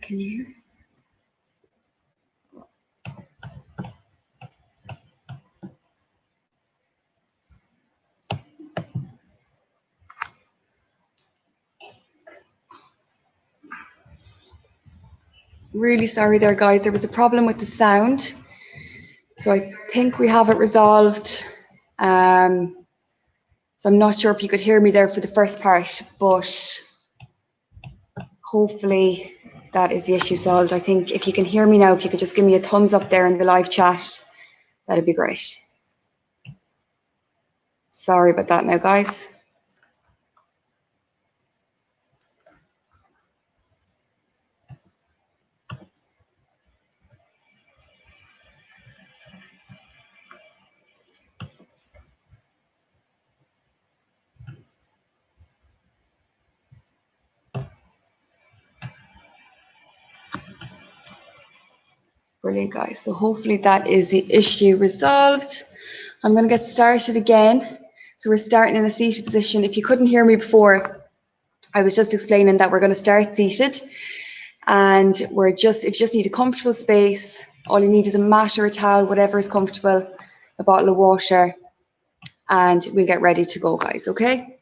can you hear? Really sorry there, guys. There was a problem with the sound. So I think we have it resolved. So I'm not sure if you could hear me there for the first part, but hopefully that is the issue solved. I think if you can hear me now, if you could just give me a thumbs up there in the live chat, that'd be great. Sorry about that now, guys. Brilliant, guys. So hopefully that is the issue resolved. I'm going to get started again. So we're starting in a seated position. If you couldn't hear me before, I was just explaining that we're going to start seated. And if you just need a comfortable space, all you need is a mat or a towel, whatever is comfortable, a bottle of water, and we'll get ready to go, guys, okay?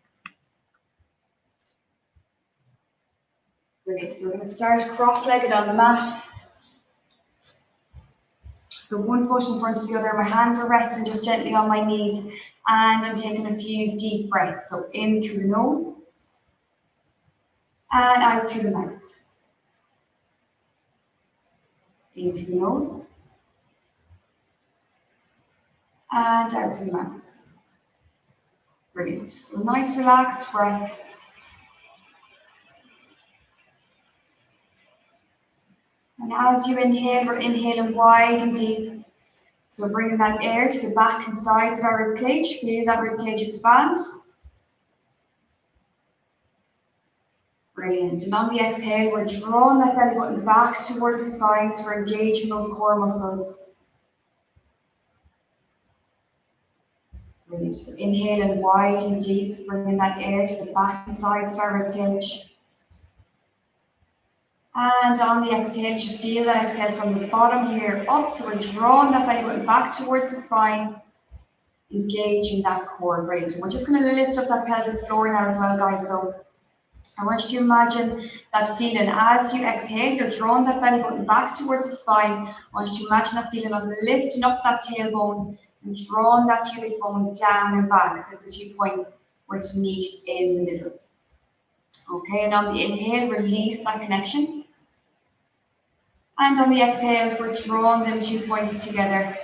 Brilliant. So we're going to start cross-legged on the mat. So one foot in front of the other, my hands are resting just gently on my knees, and I'm taking a few deep breaths. So in through the nose, and out through the mouth. In through the nose, and out through the mouth. Brilliant. So nice relaxed breath. And as you inhale, we're inhaling wide and deep. So we're bringing that air to the back and sides of our ribcage. Feel that ribcage expand. Brilliant. And on the exhale, we're drawing that belly button back towards the spine, so we're engaging those core muscles. Brilliant. So inhaling wide and deep, bringing that air to the back and sides of our ribcage. And on the exhale, you should feel that exhale from the bottom here up. So we're drawing that belly button back towards the spine, engaging that core. Great. And we're just going to lift up that pelvic floor now as well, guys. So I want you to imagine that feeling as you exhale, you're drawing that belly button back towards the spine. I want you to imagine that feeling of lifting up that tailbone and drawing that pubic bone down and back as if the 2 points were to meet in the middle. Okay, and on the inhale, release that connection. And on the exhale, we're drawing them 2 points together.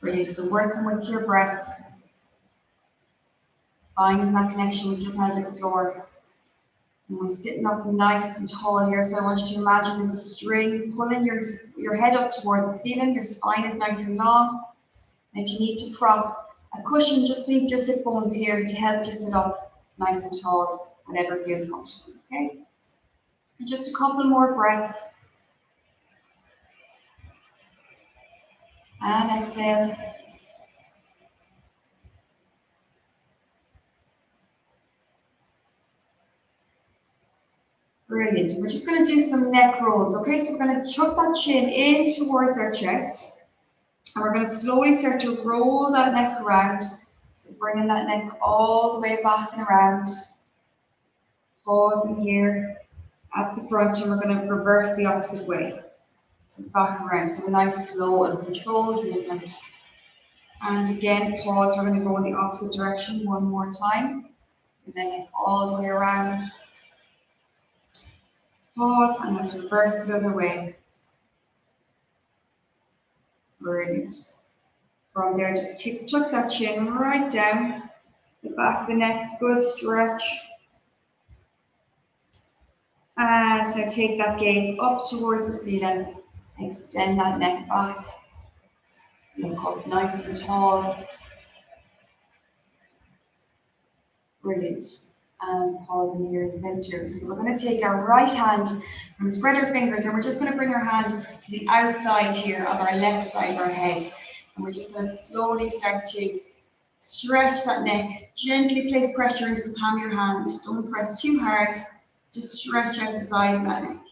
Brilliant. So working with your breath, finding that connection with your pelvic floor. And we're sitting up nice and tall here. So I want you to imagine there's a string pulling your head up towards the ceiling. Your spine is nice and long. And if you need to prop a cushion just beneath your sit bones here to help you sit up nice and tall, whatever feels comfortable. Okay. And just a couple more breaths. And exhale. Brilliant. We're just going to do some neck rolls. Okay, so we're going to chuck that chin in towards our chest. And we're going to slowly start to roll that neck around. So bringing that neck all the way back and around. Pausing here at the front, and we're going to reverse the opposite way. So back and around. So a nice slow and controlled movement. And again, pause. We're going to go in the opposite direction one more time. And then all the way around. Pause, and let's reverse the other way. Brilliant. From there, just tuck that chin right down. The back of the neck, good stretch. And now take that gaze up towards the ceiling. Extend that neck back. Look up nice and tall. Brilliant. And pausing here in center. So we're going to take our right hand and spread our fingers, and we're just going to bring our hand to the outside here of our left side of our head. And we're just going to slowly start to stretch that neck. Gently place pressure into the palm of your hand. Don't press too hard. Just stretch out the side of that neck.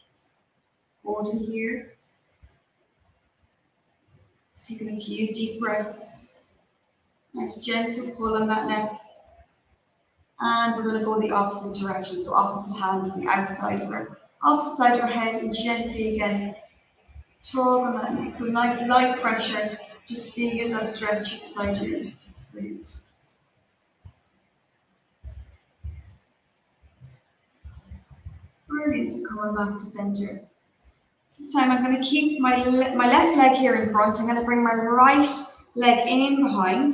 Hold in here. Taking a few deep breaths. Nice gentle pull on that neck. And we're going to go the opposite direction, so opposite hand to the outside of our opposite side of our head, and gently again tug on that neck. So nice light pressure, just feeling that stretch at the side of your neck. Brilliant. Brilliant. Coming back to center. This time I'm going to keep my left leg here in front. I'm going to bring my right leg in behind.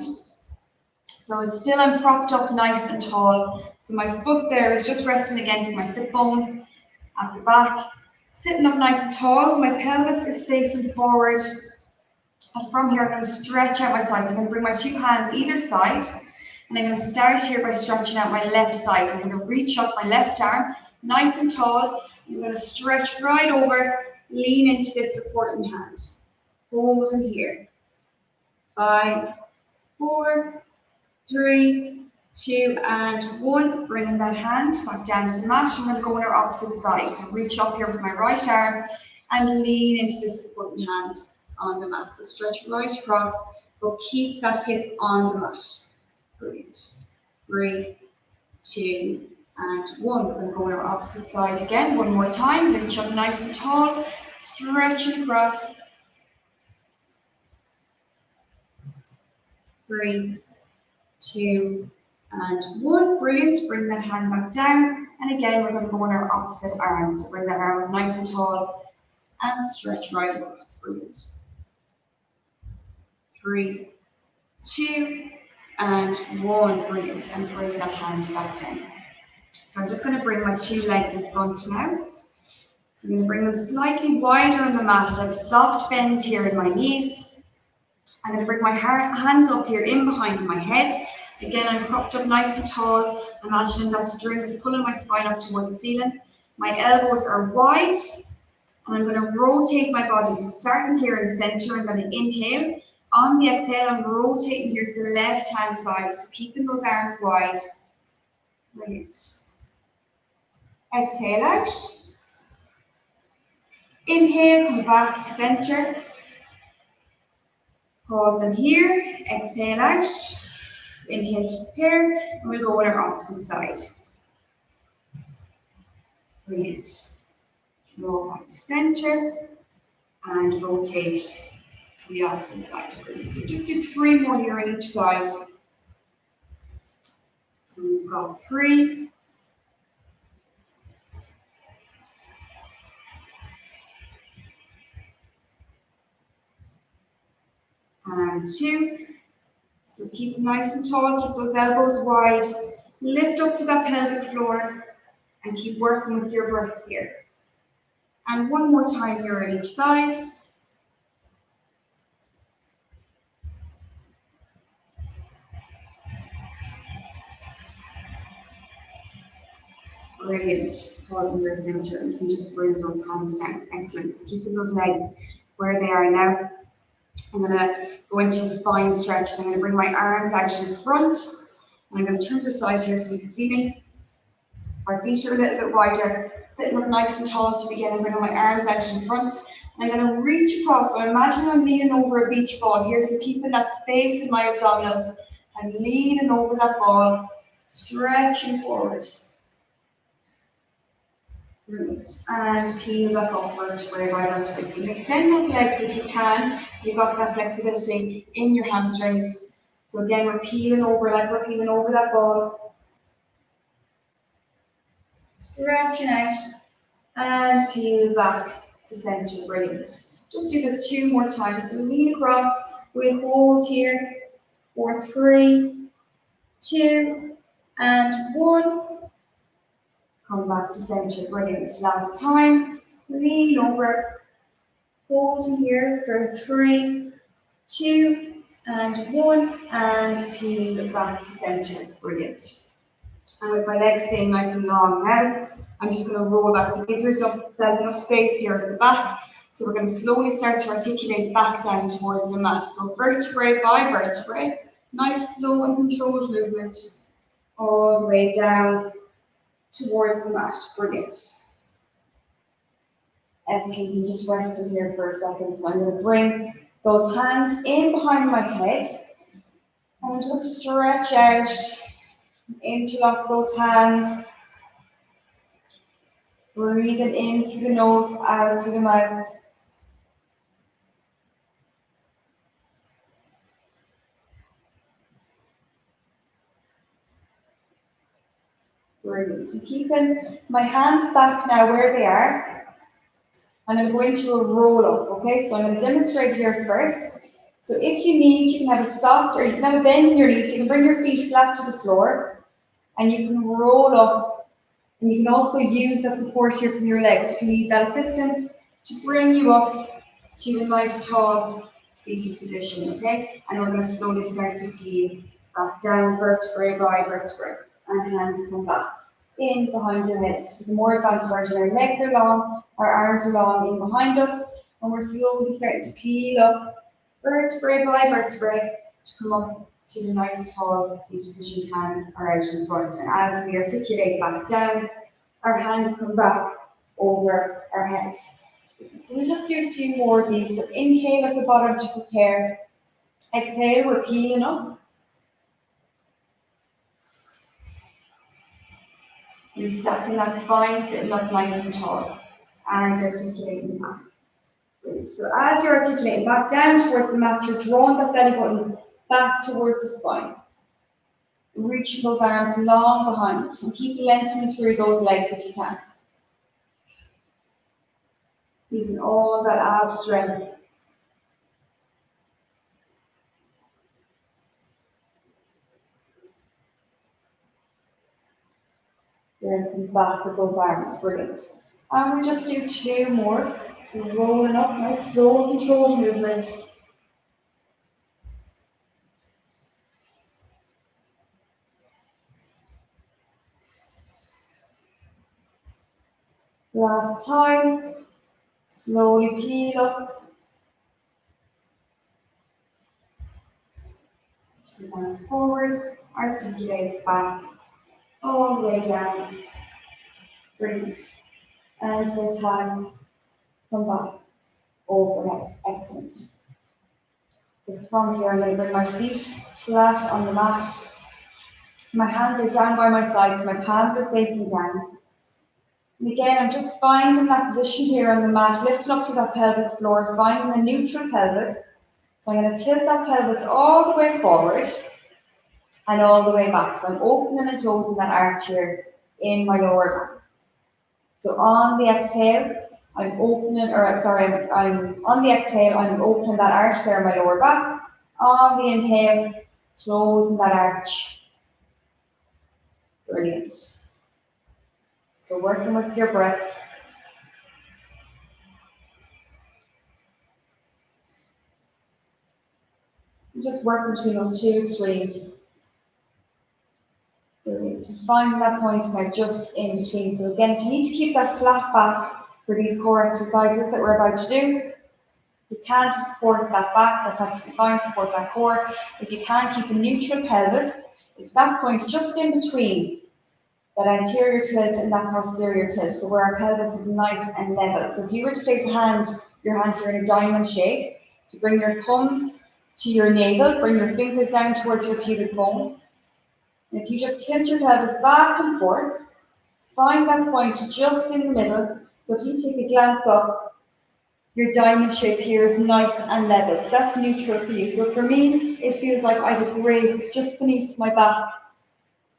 So still I'm propped up nice and tall. So my foot there is just resting against my sit bone at the back. Sitting up nice and tall. My pelvis is facing forward. And from here I'm going to stretch out my sides. I'm going to bring my two hands either side. And I'm going to start here by stretching out my left side. So I'm going to reach up my left arm, nice and tall. I'm going to stretch right over, lean into this supporting hand. Hold in here. 5, 4, 3, 2, and 1. Bringing that hand back down to the mat. I'm going to go on our opposite side. So reach up here with my right arm and lean into this supporting hand on the mat. So stretch right across, but keep that hip on the mat. Brilliant. 3, 2, and 1. We're going to go on our opposite side again. One more time. Reach up nice and tall. Stretch it across. 3, 2, and 1. Brilliant. Bring that hand back down. And again, we're going to go on our opposite arm. So bring that arm nice and tall and stretch right across. Brilliant. 3, 2, and 1. Brilliant. And bring that hand back down. So I'm just going to bring my two legs in front now. So I'm going to bring them slightly wider on the mat. I have a soft bend here in my knees. I'm going to bring my hands up here in behind my head. Again, I'm propped up nice and tall. Imagining that string is pulling my spine up towards the ceiling. My elbows are wide. And I'm going to rotate my body. So starting here in the center, I'm going to inhale. On the exhale, I'm rotating here to the left-hand side. So keeping those arms wide. Brilliant. Exhale out. Inhale, come back to center. Pause in here. Exhale out. Inhale to prepare. And we'll go on our opposite side. Brilliant. Draw back to center. And rotate to the opposite side. Brilliant. So just do 3 more here on each side. So we've got 3. And 2. So keep nice and tall, keep those elbows wide, lift up to that pelvic floor, and keep working with your breath here. And 1 more time here on each side. Brilliant. Pause here at center, and you can just bring those hands down. Excellent. So keeping those legs where they are now. I'm going to go into a spine stretch. So I'm going to bring my arms out in front. And I'm going to turn to the side here so you can see me. So my feet are a little bit wider. Sitting up nice and tall to begin. I'm bringing my arms out in front. And I'm going to reach across. So imagine I'm leaning over a beach ball here. So keeping that space in my abdominals. I'm leaning over that ball. Stretching forward. Brilliant. And peel back up vertebrae by vertebrae. So you can extend those legs if you can. You've got that flexibility in your hamstrings. So again, we're peeling over like we're peeling over that ball. Stretching out and peel back to center. Brilliant. Just do this 2 more times. So lean across. We'll hold here for 3, 2, and 1. Come back to center. Brilliant. Last time. Lean over. Hold here for 3, 2, and 1. And peel back to center. Brilliant. And with my legs staying nice and long now, I'm just going to roll back. So give yourself enough space here at the back. So we're going to slowly start to articulate back down towards the mat. So vertebrae by vertebrae. Nice, slow and controlled movement. All the way down towards the mat. Brilliant. Excellent. And just resting here for a second. So I'm going to bring those hands in behind my head. And I'm just going to stretch out, interlock those hands. Breathing in through the nose, out through the mouth. Brilliant. So keeping my hands back now where they are. I'm going to go into a roll up, okay? So I'm going to demonstrate here first. So if you need, you can have a soft, or you can have a bend in your knees. You can bring your feet flat to the floor, and you can roll up. And you can also use that support here from your legs if you need that assistance to bring you up to a nice tall seated position, okay? And we're going to slowly start to peel back down, vertebrae by vertebrae, and hands come back in behind your heads. For the more advanced version, our legs are long, our arms are long in behind us, and we're slowly starting to peel up, vertebrae by vertebrae, to come up to the nice tall seated position. Hands are out in front, and as we articulate back down, our hands come back over our head. So we'll just do a few more of these. So inhale at the bottom to prepare. Exhale, we're peeling up. You're stacking that spine, sitting up nice and tall, and articulating back. Great. So as you're articulating back down towards the mat, you're drawing that belly button back towards the spine. Reaching those arms long behind, and keep lengthening through those legs if you can. Using all that ab strength. Then back with those arms, brilliant. And we'll just do two more. So rolling up, nice slow controlled movement. Last time, slowly peel up. Push the arms forward, articulate back, all the way down. Brilliant. And those hands come back overhead. Excellent. So from here, I'm going to bring my feet flat on the mat. My hands are down by my sides, my palms are facing down. And again, I'm just finding that position here on the mat, lifting up to that pelvic floor, finding a neutral pelvis. So I'm going to tilt that pelvis all the way forward and all the way back. So I'm opening and closing that arch here in my lower back. So on the exhale, I'm opening, I'm on the exhale, I'm opening that arch there in my lower back. On the inhale, closing that arch. Brilliant. So working with your breath. Just work between those two extremes. Brilliant. Find that point now just in between. So again, if you need to keep that flat back for these core exercises that we're about to do, you can't support that back, that's absolutely fine, support that core. If you can, keep a neutral pelvis. It's that point just in between that anterior tilt and that posterior tilt, so where our pelvis is nice and level. So if you were to place your hand here in a diamond shape, you bring your thumbs to your navel, bring your fingers down towards your pubic bone. And if you just tilt your pelvis back and forth, find that point just in the middle. So if you take a glance up, your diamond shape here is nice and level. So that's neutral for you. So for me, it feels like I have a grave just beneath my back.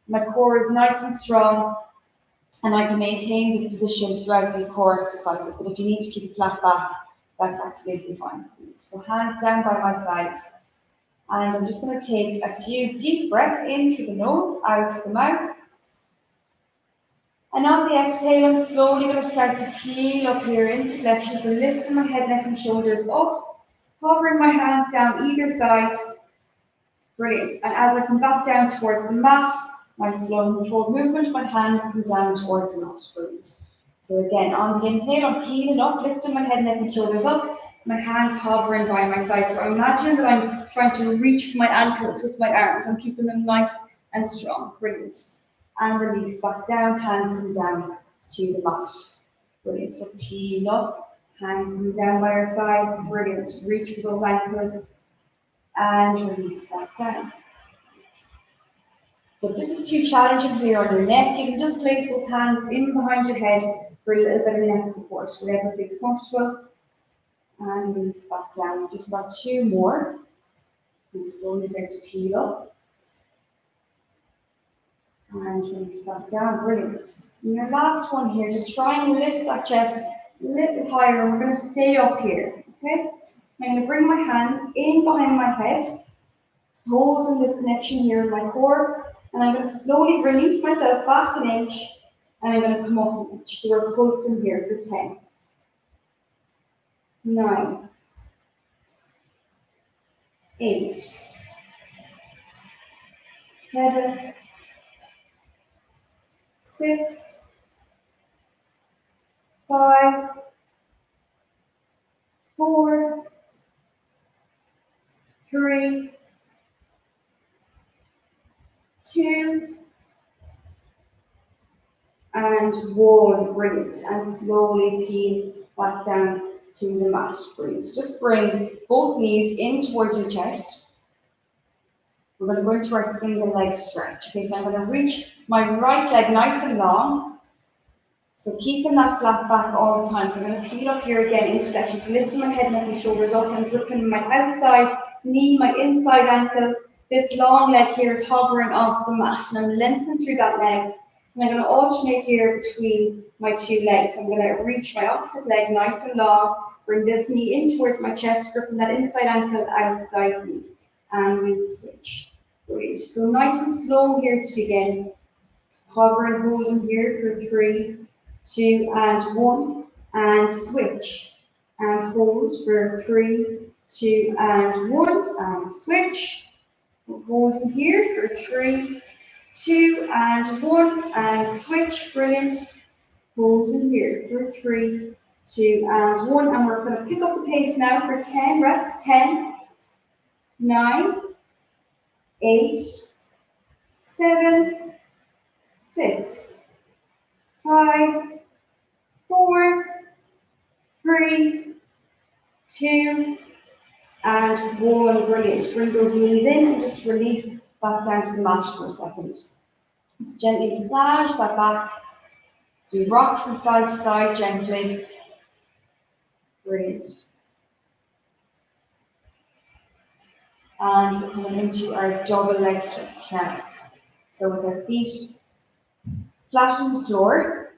My core is nice and strong, and I can maintain this position throughout these core exercises. But if you need to keep it flat back, that's absolutely fine. So hands down by my side. And I'm just going to take a few deep breaths in through the nose, out through the mouth. And on the exhale, I'm slowly going to start to peel up here into flexion. So lifting my head, neck and shoulders up, hovering my hands down either side. Brilliant. And as I come back down towards the mat, my slow and controlled movement, my hands come down towards the mat. Brilliant. So again, on the inhale, I'm peeling up, lifting my head, neck and shoulders up, my hands hovering by my side. So imagine that I'm trying to reach for my ankles with my arms. I'm keeping them nice and strong. Brilliant. and release back down, hands come down to the mat. Brilliant, so peel up, hands come down by our sides, brilliant, reach for those ankles, and release back down. So if this is too challenging here on your neck, you can just place those hands in behind your head for a little bit of neck support, wherever feels comfortable, and release back down. Just got two more. And slowly start to peel up. And release back down, brilliant. And your last one here, just try and lift that chest a little bit higher, and we're going to stay up here, okay? I'm going to bring my hands in behind my head, holding this connection here in my core, and I'm going to slowly release myself back an inch, and I'm going to come up an inch. So we're pulsing here for 10, 9, 8, 7, 6, 5, 4, 3, 2, and 1. Brilliant. And slowly peel back down to the mat. Brilliant. So just bring both knees in towards your chest. We're going to go into our single leg stretch. Okay, so I'm going to reach my right leg nice and long. So keeping that flat back all the time. So I'm going to peel up here again into flexion. So lifting my head, neck and shoulders up, and gripping my outside knee, my inside ankle. This long leg here is hovering off the mat, and I'm lengthening through that leg. And I'm going to alternate here between my two legs. So I'm going to reach my opposite leg nice and long, bring this knee in towards my chest, gripping that inside ankle, outside knee. And we'll switch. Great. So nice and slow here to begin. Hover and holding here for 3, 2, and 1. And switch. And hold for 3, 2, and 1. And switch. Holding here for 3, 2, and 1. And switch. Brilliant. Holding here for 3, 2, and 1. And we're going to pick up the pace now for 10 reps. 10, 9, 8, 7, 6, 5, 4, 3, 2, and 1. Brilliant. Bring those knees in and just release back down to the mat for a second. So gently massage that back. So we rock from side to side gently. Brilliant. And we're coming into our double leg stretch now. So with our feet flat on the floor.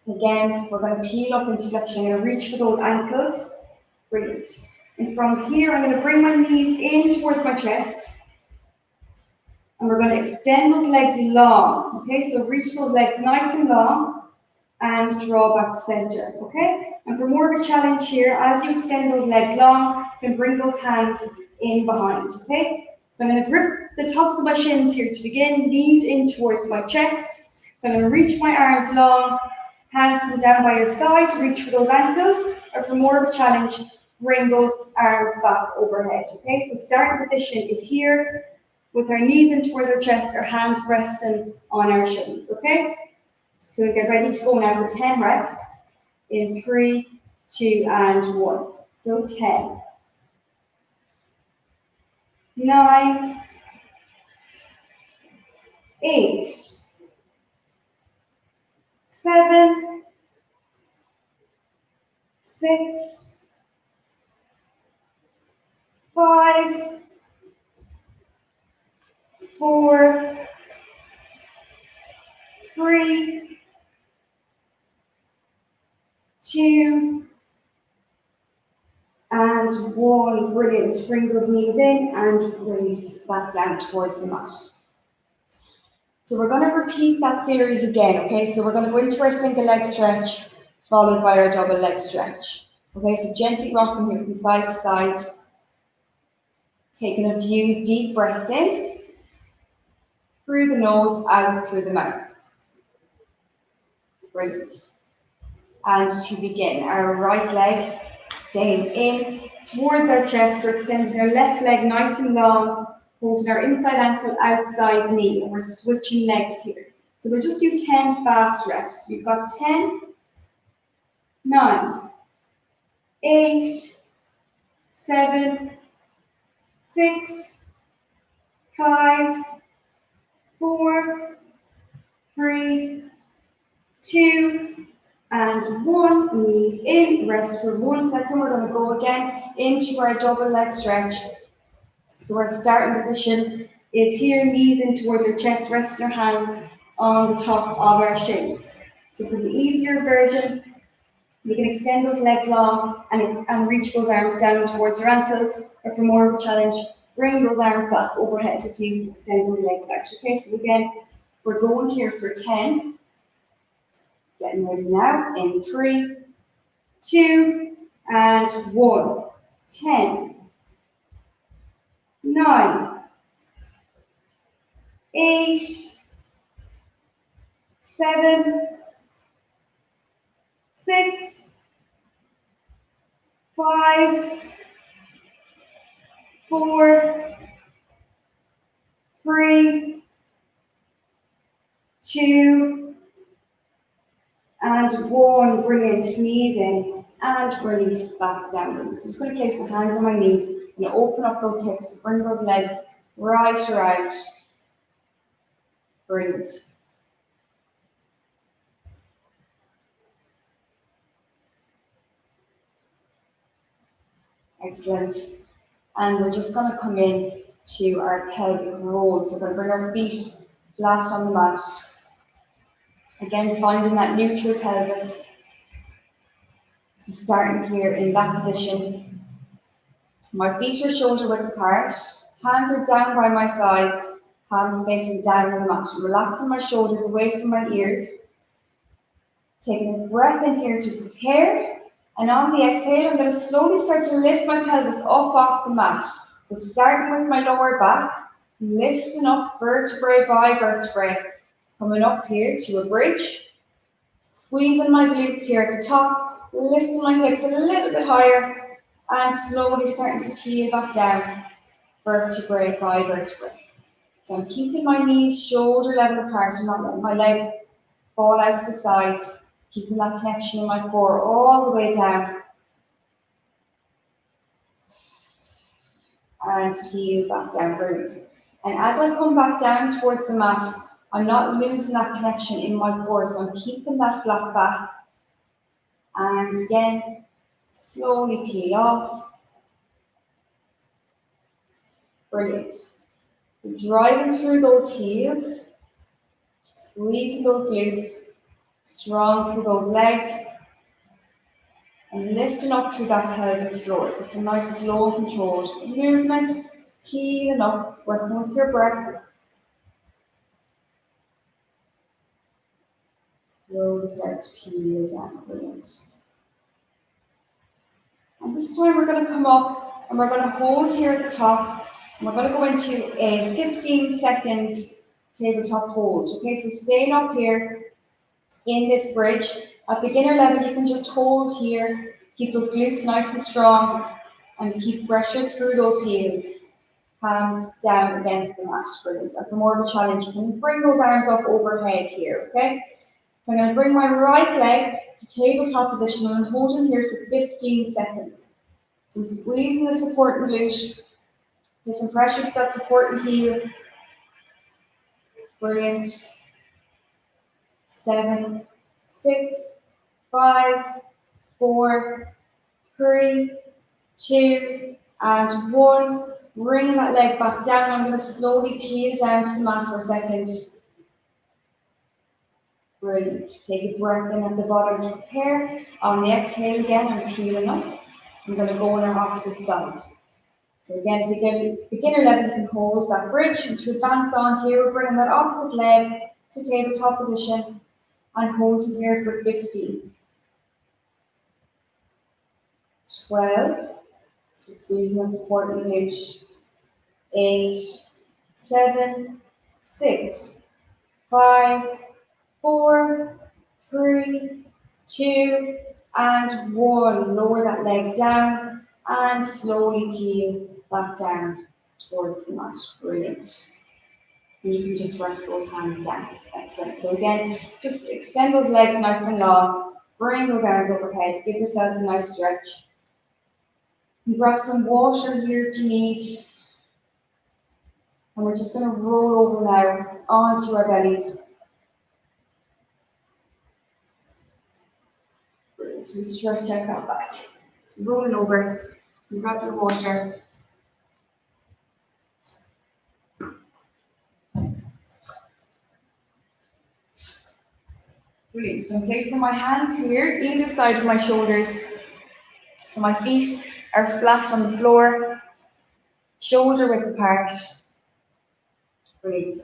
Again, we're going to peel up into flexion. I'm going to reach for those ankles. Brilliant. And from here, I'm going to bring my knees in towards my chest. And we're going to extend those legs long. Okay, so reach those legs nice and long and draw back to center. Okay? And for more of a challenge here, as you extend those legs long, you can bring those hands in behind. Okay? So I'm going to grip the tops of my shins here to begin, knees in towards my chest. So I'm going to reach my arms long, hands come down by your side, reach for those ankles, or for more of a challenge, bring those arms back overhead. Okay, so starting position is here, with our knees in towards our chest, our hands resting on our shins. Okay, so we get ready to go now for 10 reps in 3, 2, and 1. So 10, 9, 8, 7, 6, 5, 4, 3, 2, and 1. Brilliant. Bring those knees in and release back down towards the mat. So we're going to repeat that series again, okay? So we're going to go into our single leg stretch, followed by our double leg stretch. Okay, so gently rocking here from side to side. Taking a few deep breaths in, through the nose, out through the mouth. Brilliant. And to begin, our right leg staying in towards our chest. We're extending our left leg nice and long, holding our inside ankle, outside knee, and we're switching legs here. So we'll just do 10 fast reps. We've got 10, 9, 8, 7, 6, 5, 4, 3, 2, and 1. Knees in, rest for 1 second. We're going to go again into our double leg stretch. So our starting position is here, knees in towards our chest, resting our hands on the top of our shins. So for the easier version, you can extend those legs long and reach those arms down towards your ankles, or for more of a challenge, bring those arms back overhead just so you can extend those legs out. Okay, so again, we're going here for 10. Getting ready now in 3, 2, and 1. 10, 9, 8, 7, 6, 5, 4, 3, 2, and 1. Brilliant. Knees in and release back down. So I'm just going to place my hands on my knees and open up those hips, bring those legs right around. Brilliant. Excellent. And we're just going to come in to our pelvic rolls. So we're going to bring our feet flat on the mat. Again, finding that neutral pelvis. So starting here in that position. My feet are shoulder width apart. Hands are down by my sides. Palms facing down on the mat. Relaxing my shoulders away from my ears. Taking a breath in here to prepare. And on the exhale, I'm going to slowly start to lift my pelvis up off the mat. So starting with my lower back, lifting up vertebrae by vertebrae. Coming up here to a bridge. Squeezing my glutes here at the top, lifting my hips a little bit higher, and slowly starting to peel back down, vertebrae by vertebrae. So I'm keeping my knees shoulder level apart and not letting my legs fall out to the side, keeping that connection in my core all the way down. And peel back down, brilliant. And as I come back down towards the mat, I'm not losing that connection in my core, so I'm keeping that flat back. And again, slowly peel off. Brilliant. So driving through those heels, squeezing those glutes, strong through those legs, and lifting up through that pelvic floor. So it's a nice, slow, controlled movement, peeling up, working with your breath. Slowly start to peel down, brilliant. And this time we're going to come up and we're going to hold here at the top. And we're going to go into a 15-second tabletop hold. Okay, so staying up here in this bridge. At beginner level, you can just hold here. Keep those glutes nice and strong and keep pressure through those heels. Palms down against the mat, brilliant. And for more of a challenge, you can bring those arms up overhead here, okay? So I'm going to bring my right leg to tabletop position and I'm holding here for 15 seconds. So I'm squeezing the supporting glute. There's some pressure to that supporting heel. Brilliant. 7, 6, 5, 4, 3, 2, and 1. Bring that leg back down. I'm going to slowly peel down to the mat for a second. Brilliant. Take a breath in at the bottom to prepare. On the exhale again, I'm peeling up. I'm going to go on our opposite side. So again, beginner level, you can hold that bridge. And to advance on here, we're bringing that opposite leg to tabletop position and holding here for 15. 12. So squeezing the support and glute. 8, 7, 6, 5, 4, 3, 2, and 1. Lower that leg down and slowly peel back down. towards the mat. Brilliant. And you can just rest those hands down. Excellent. So again, just extend those legs nice and long. Bring those arms overhead. Give yourselves a nice stretch. You grab some water here if you need. And we're just going to roll over now onto our bellies. Brilliant. So we stretch out that back. So rolling over. You grab your water. Brilliant. So I'm placing my hands here, either side of my shoulders. So my feet are flat on the floor, shoulder width apart. Brilliant.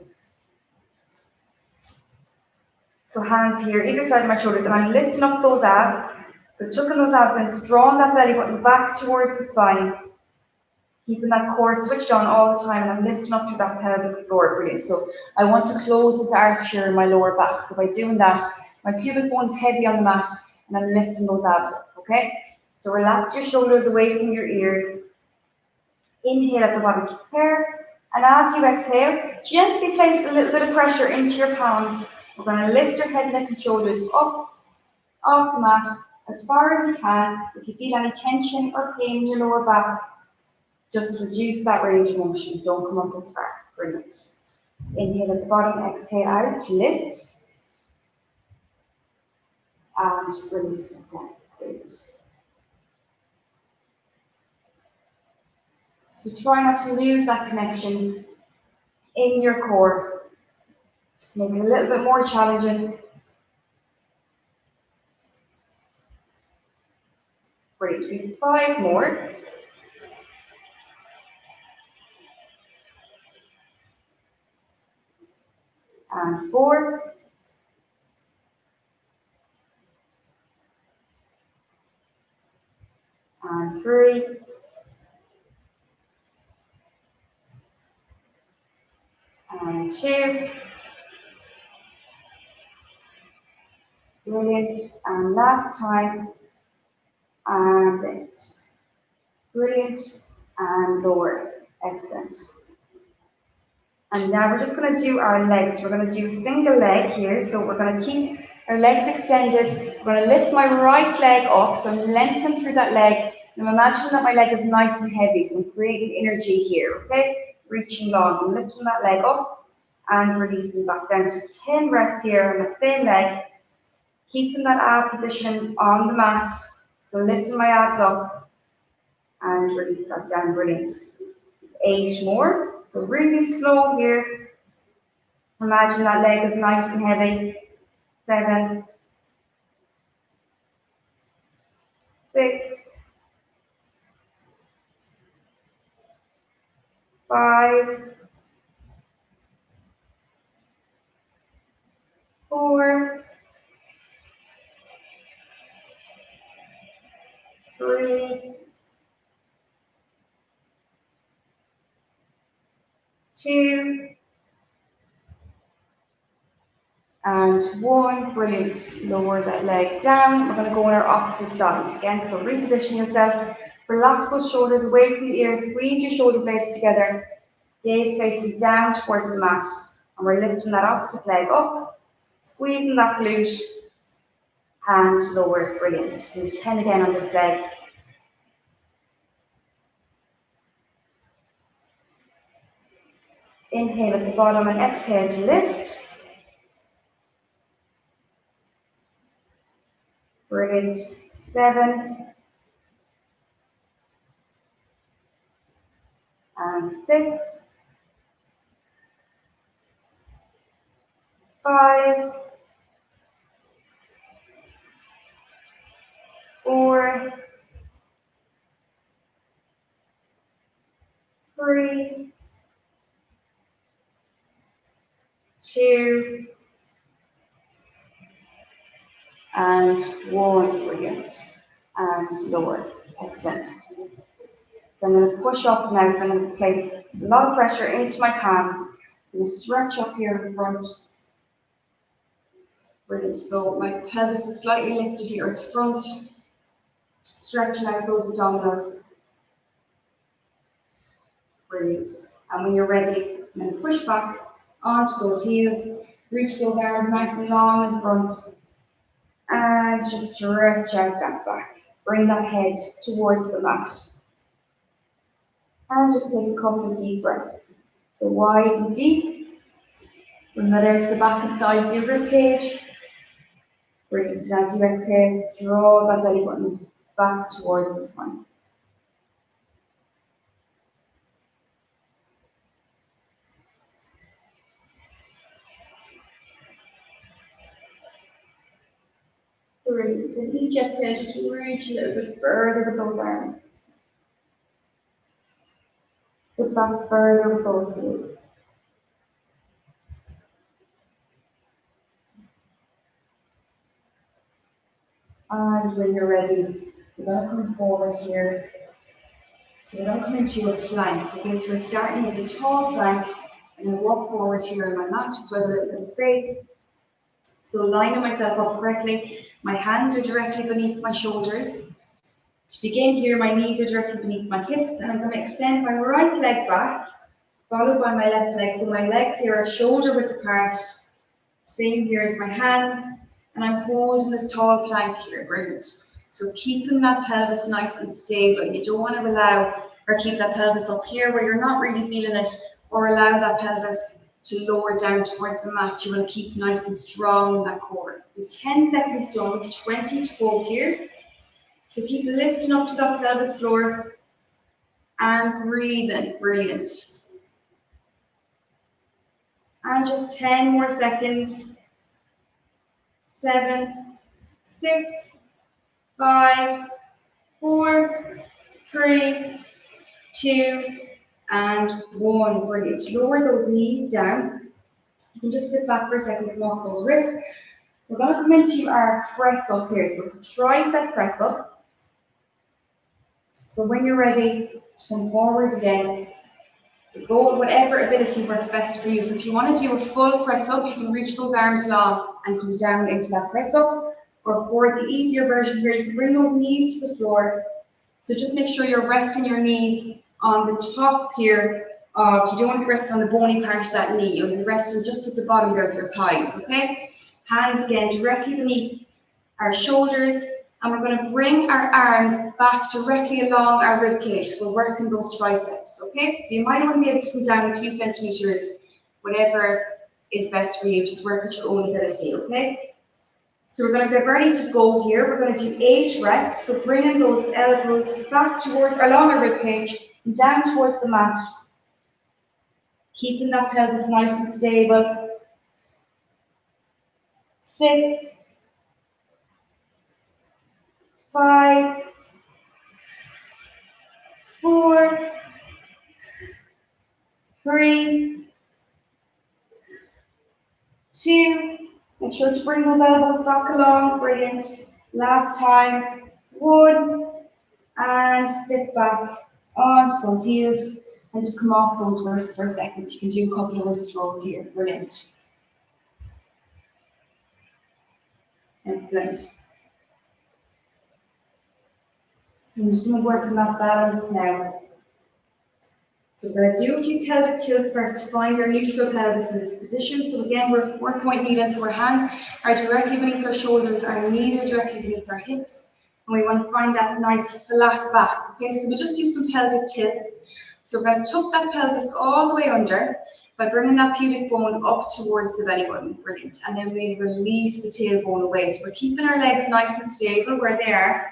So hands here, either side of my shoulders, and I'm lifting up those abs. So tucking those abs in, just drawing that belly button back towards the spine. Keeping that core switched on all the time, and I'm lifting up through that pelvic floor. Brilliant. So I want to close this arch here in my lower back. So by doing that, my pubic bone's heavy on the mat, and I'm lifting those abs up, okay? So relax your shoulders away from your ears. Inhale at the bottom to prepare. And as you exhale, gently place a little bit of pressure into your palms. We're going to lift your head, neck, and shoulders up off the mat as far as you can. If you feel any tension or pain in your lower back, just reduce that range of motion. Don't come up as far. Brilliant. Inhale at the bottom, exhale out to lift. And release it down. Brilliant. So try not to lose that connection in your core. Just make it a little bit more challenging. Great. We have 5 more. And 4. And 3. And 2. Brilliant. And last time. And lift. Brilliant. And lower. Excellent. And now we're just going to do our legs. We're going to do a single leg here. So we're going to keep our legs extended. We're going to lift my right leg up. So I'm lengthening through that leg. And I'm imagining that my leg is nice and heavy. So I'm creating energy here, okay? Reaching long. I'm lifting that leg up and releasing back down. So 10 reps here on the same leg. Keeping that ab position on the mat. So lifting my abs up and release that down. Brilliant. 8 more. So really slow here. Imagine that leg is nice and heavy. 7, 6, 5, 4, 3, 2, and 1. Brilliant. Lower that leg down. We're going to go on our opposite side again. So reposition yourself. Relax those shoulders away from the ears. Squeeze your shoulder blades together. Gaze facing down towards the mat. And we're lifting that opposite leg up. Squeezing that glute. And lower. Brilliant. So 10 again on this leg. Inhale at the bottom and exhale to lift. Brilliant. 7. And 6. 5. 4. 3. 2. And 1. Brilliant. And lower. Excellent. So I'm going to push up now. So I'm going to place a lot of pressure into my palms. I'm going to stretch up here in front. Brilliant. So my pelvis is slightly lifted here at the front. Stretching out those abdominals. Brilliant. And when you're ready, then push back onto those heels. Reach those arms nice and long in front. And just stretch out that back. Bring that head towards the mat. And just take a couple of deep breaths. So wide and deep. Bring that out to the back and sides of your ribcage. Brilliant. And as you exhale, draw that belly button back towards the spine. Brilliant. And each exhale, just reach a little bit further with those arms. Sit back further with those heels. And when you're ready, we're going to come forward here. So we're going to come into a plank. Okay, so we're starting with a tall plank. I'm going to walk forward here on my mat, just with a little bit of space. So lining myself up correctly. My hands are directly beneath my shoulders. To begin here, my knees are directly beneath my hips, and I'm going to extend my right leg back, followed by my left leg. So my legs here are shoulder width apart. Same here as my hands. And I'm holding this tall plank here, brilliant. So keeping that pelvis nice and stable. You don't want to allow or keep that pelvis up here where you're not really feeling it, or allow that pelvis to lower down towards the mat. You want to keep nice and strong in that core. With 10 seconds done, with 20 to go here. So keep lifting up to that pelvic floor and breathing, brilliant. And just 10 more seconds. 7, 6, 5, 4, 3, 2, and 1. Brilliant. Lower those knees down. You can just sit back for a second, come off those wrists. We're going to come into our press up here. So it's a tricep press up. So when you're ready to come forward again, go with whatever ability works best for you. So if you want to do a full press up, you can reach those arms long and come down into that press up. Or for the easier version here, you can bring those knees to the floor. So just make sure you're resting your knees on the top here. You don't want to be resting on the bony part of that knee. You'll be resting just at the bottom here of your thighs, okay? Hands again directly beneath our shoulders. And we're going to bring our arms back directly along our rib cage. So we're working those triceps, okay? So you might want to be able to come down a few centimeters, whatever is best for you. Just work at your own ability, okay? So we're going to get ready to go here. We're going to do 8 reps. So bringing those elbows back towards, along our rib cage, and down towards the mat. Keeping that pelvis nice and stable. 6, 5, 4, 3, 2. Make sure to bring those elbows back along. Brilliant. Last time. 1. And sit back onto those heels. And just come off those wrists for a second. You can do a couple of wrist rolls here. Brilliant. Excellent. I'm just going to work on that balance now. So we're going to do a few pelvic tilts first to find our neutral pelvis in this position. So again, we're 4-point kneeling, so our hands are directly beneath our shoulders, our knees are directly beneath our hips, and we want to find that nice flat back. Okay, so we just do some pelvic tilts. So we're going to tuck that pelvis all the way under by bringing that pubic bone up towards the belly button. Brilliant. And then we release the tailbone away. So we're keeping our legs nice and stable where they are.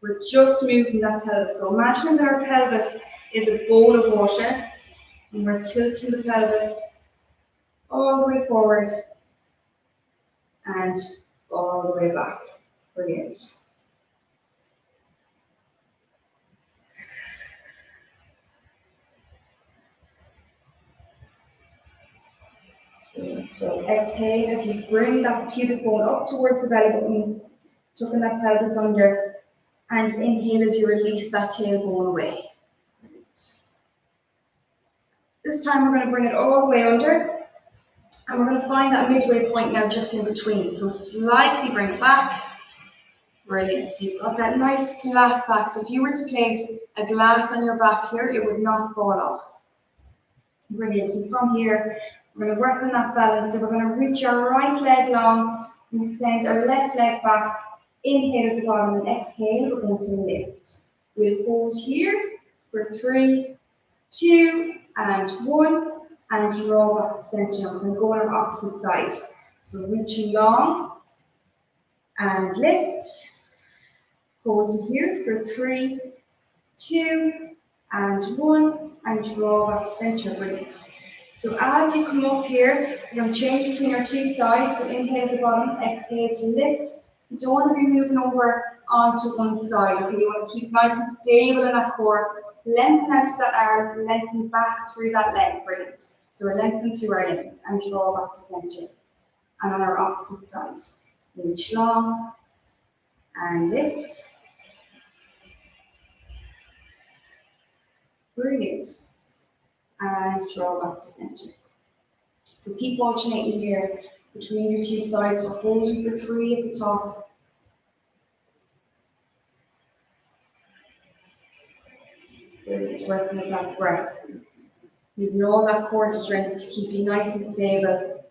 We're just moving that pelvis. So imagine that our pelvis is a bowl of water, and we're tilting the pelvis all the way forward and all the way back. Brilliant. Okay, so exhale as you bring that pubic bone up towards the belly button, tucking that pelvis under, and inhale as you release that tailbone away. This time we're going to bring it all the way under, and we're going to find that midway point now just in between. So slightly bring it back, Brilliant. So you've got that nice flat back. So if you were to place a glass on your back here, it would not fall off. Brilliant. And from here, we're going to work on that balance. So we're going to reach our right leg long and extend our left leg back. Inhale at the bottom and exhale. We're going to lift. We'll hold here for 3, 2, and 1, and draw back to center. We're going to go on our opposite side. So reaching long and lift. Hold here for 3, 2, and 1, and draw back to center. Brilliant. So as you come up here, you're going to change between your two sides. So inhale at the bottom, exhale to lift. You don't want to be moving over onto one side. Okay, you want to keep nice and stable in that core. Lengthen out to that arm, lengthen back through that leg. Brilliant. So we're lengthening through our limbs and draw back to center. And on our opposite side, reach long and lift. Brilliant. And draw back to center. So keep alternating here between your two sides. We're holding for 3 at the top. Brilliant. Working with that breath. Using all that core strength to keep you nice and stable.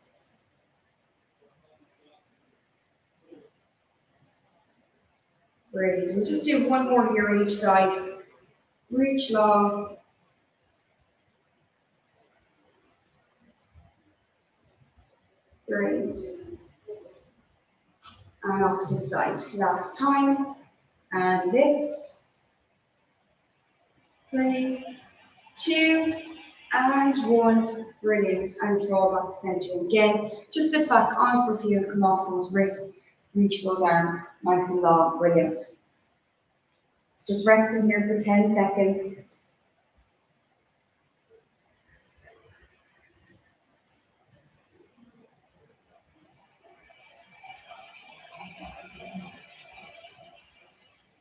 Brilliant. We'll just do one more here on each side. Reach long. Brilliant. And opposite side. Last time. And lift. 3, 2, and 1. Brilliant. And draw back to center. Again, just sit back onto those heels, come off those wrists, reach those arms nice and long. Brilliant. So just resting here for 10 seconds.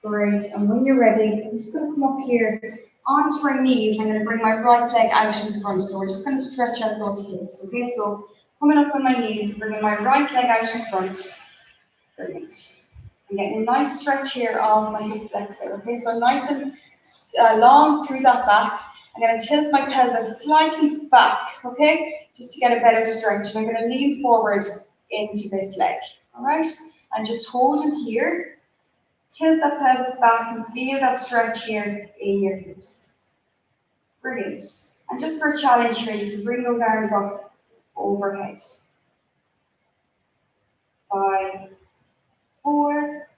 Great, and when you're ready, I'm just going to come up here onto our knees. I'm going to bring my right leg out in front, so we're just going to stretch out those hips. Okay, so coming up on my knees, bringing my right leg out in front. Brilliant. I'm getting a nice stretch here of my hip flexor. Okay, so nice and long through that back. I'm going to tilt my pelvis slightly back, okay, just to get a better stretch. And I'm going to lean forward into this leg, all right? And just hold it here. Tilt that pelvis back and feel that stretch here in your hips. Brilliant. And just for a challenge here, you can bring those arms up overhead. 5, 4,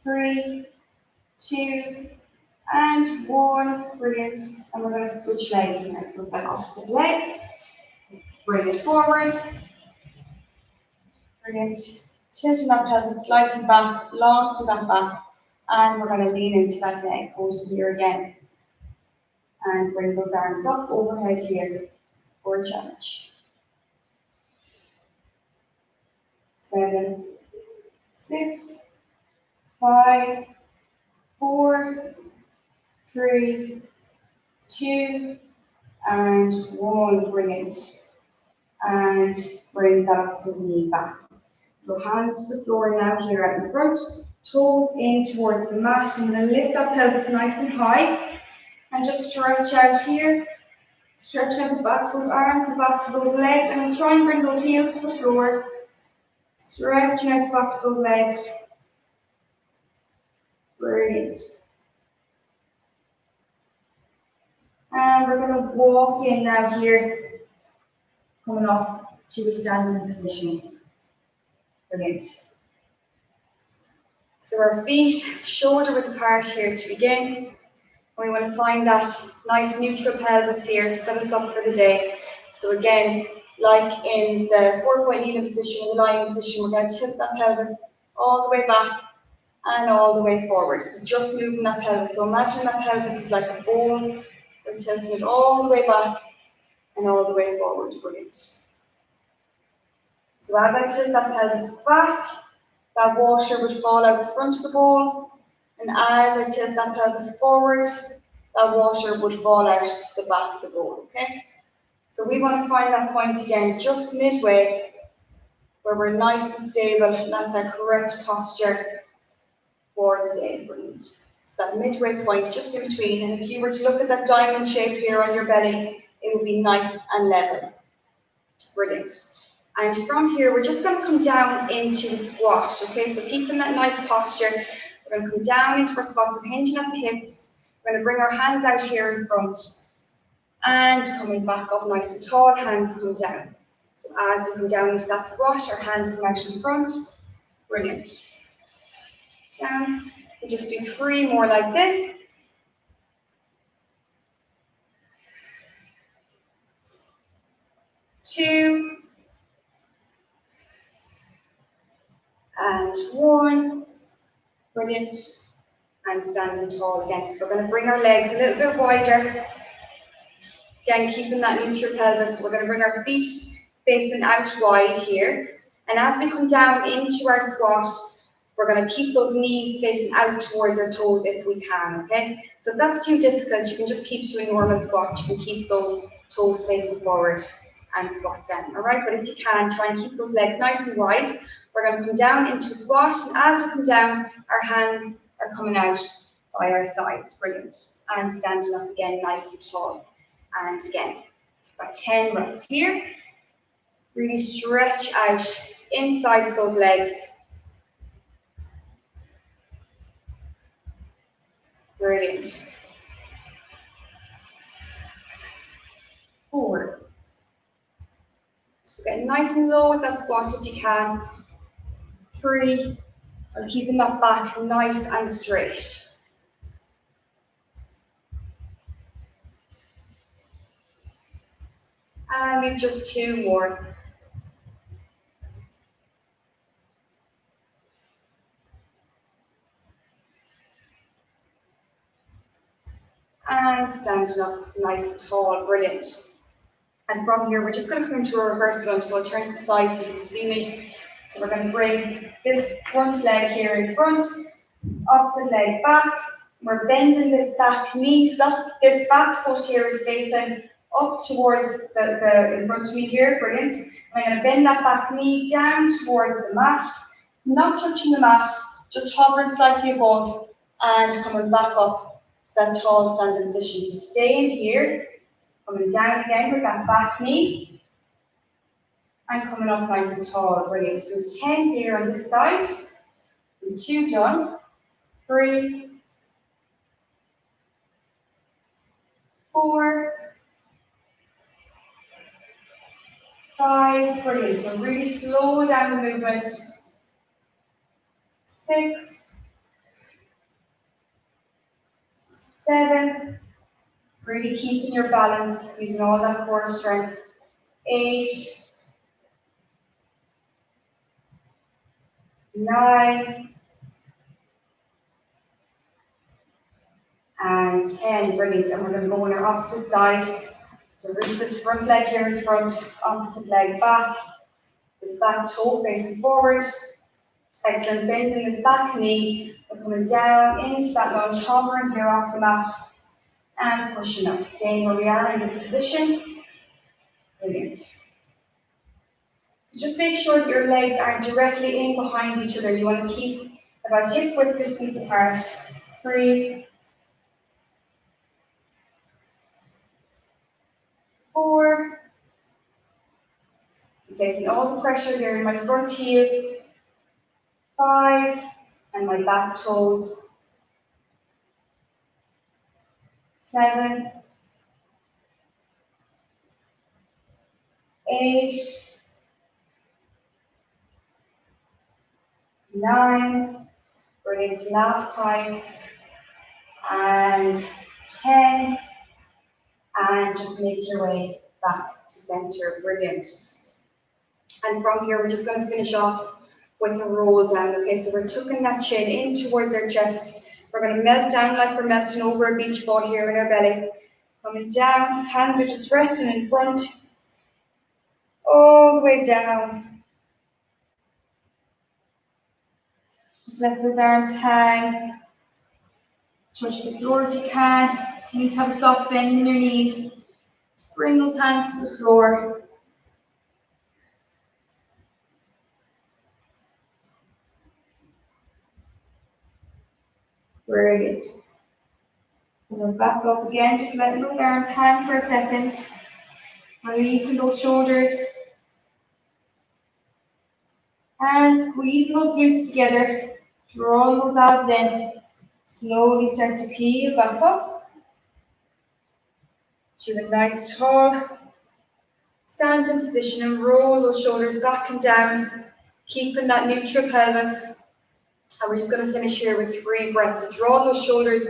3, 2, and 1. Brilliant. And we're going to switch legs now. So that opposite leg. Bring it forward. Brilliant. Tilting that pelvis slightly back, long through that back. And we're going to lean into that leg. Hold it here again. And bring those arms up overhead here for a challenge. 7, 6, 5, 4, 3, 2, and 1. Brilliant. And bring that opposite knee back. So hands to the floor now here out in front, toes in towards the mat. I'm going to lift that pelvis nice and high and just stretch out here. Stretch out the backs of those arms, the backs of those legs, and try and bring those heels to the floor. Stretch out the backs of those legs. Brilliant. And we're going to walk in now here, coming up to a standing position. Brilliant. So our feet shoulder width apart here to begin. And we want to find that nice neutral pelvis here to set us up for the day. So again, like in the 4-point kneeling position, in the lying position, we're going to tilt that pelvis all the way back and all the way forward. So just moving that pelvis. So imagine that pelvis is like a bowl. We're tilting it all the way back and all the way forward. Brilliant. So as I tilt that pelvis back, that water would fall out the front of the bowl. And as I tilt that pelvis forward, that water would fall out the back of the bowl, okay? So we want to find that point again, just midway, where we're nice and stable, and that's our correct posture. for the day. Brilliant. So that midway point, just in between. And if you were to look at that diamond shape here on your belly, it would be nice and level. Brilliant. And from here, we're just going to come down into a squat. Okay, so keeping that nice posture. We're going to come down into our squat, so hinging at the hips. We're going to bring our hands out here in front. And coming back up nice and tall, hands come down. So as we come down into that squat, our hands come out in front. Brilliant. Down. We just do 3 more like this. Two. And 1. Brilliant. And standing tall again. So we're going to bring our legs a little bit wider. Again, keeping that neutral pelvis. We're going to bring our feet facing out wide here. And as we come down into our squat, we're going to keep those knees facing out towards our toes if we can, okay? So if that's too difficult, you can just keep to a normal squat. You can keep those toes facing forward and squat down, all right? But if you can, try and keep those legs nice and wide. We're going to come down into a squat, and as we come down, our hands are coming out by our sides. Brilliant. And standing up again, nice and tall. And again, about 10 reps here. Really stretch out inside those legs. Brilliant. 4. So get nice and low with that squat if you can. 3. And keeping that back nice and straight. And we've just 2 more. And standing up nice and tall, brilliant. And from here, we're just going to come into a reverse lunge. So I'll turn to the side so you can see me. So we're going to bring this front leg here in front, opposite leg back. We're bending this back knee. So this back foot here is facing up towards the in front of me here, brilliant. I'm going to bend that back knee down towards the mat, not touching the mat, just hovering slightly above and coming back up to that tall standing position. So staying here, coming down again with that back knee, and coming up nice and tall, brilliant. So we have 10 here on this side, and 2 done, 3, 4, 5, brilliant. So really slow down the movement. 6, 7, really keeping your balance, using all that core strength. 8, 9, and 10, brilliant. And we're going to go on our opposite side. So reach this front leg here in front, opposite leg back, this back toe facing forward. Excellent, bending this back knee. We're coming down into that lunge, hovering here off the mat, and pushing up, staying where we are in this position. Brilliant. So just make sure that your legs aren't directly in behind each other. You want to keep about hip width distance apart. 3, 4. So placing all the pressure here in my front heel. 5, and my back toes. 7, 8, 9, brilliant, last time, and 10, and just make your way back to center, brilliant. And from here, we're just going to finish off with a roll down, okay? So we're tucking that chin in towards our chest. We're going to melt down like we're melting over a beach ball here in our belly. Coming down, hands are just resting in front, all the way down. Just let those arms hang. Touch the floor if you can. You need to have a soft bend in your knees. Just bring those hands to the floor. Brilliant. And then back up again, just letting those arms hang for a second. Releasing those shoulders. And squeezing those glutes together. Drawing those abs in. Slowly start to peel back up to a nice tall standing position and roll those shoulders back and down, keeping that neutral pelvis. And we're just going to finish here with 3 breaths. So draw those shoulders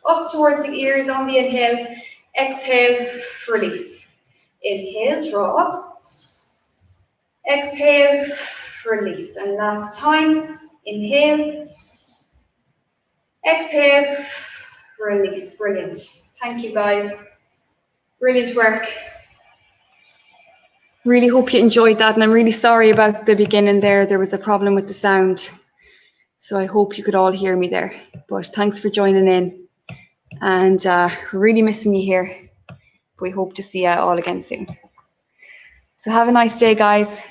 up towards the ears on the inhale. Exhale, release. Inhale, draw up. Exhale, release. And last time, inhale. Exhale, release. Brilliant. Thank you, guys. Brilliant work. Really hope you enjoyed that, and I'm really sorry about the beginning there. There was a problem with the sound, so I hope you could all hear me there. But thanks for joining in, and we're really missing you here. We hope to see you all again soon. So have a nice day, guys.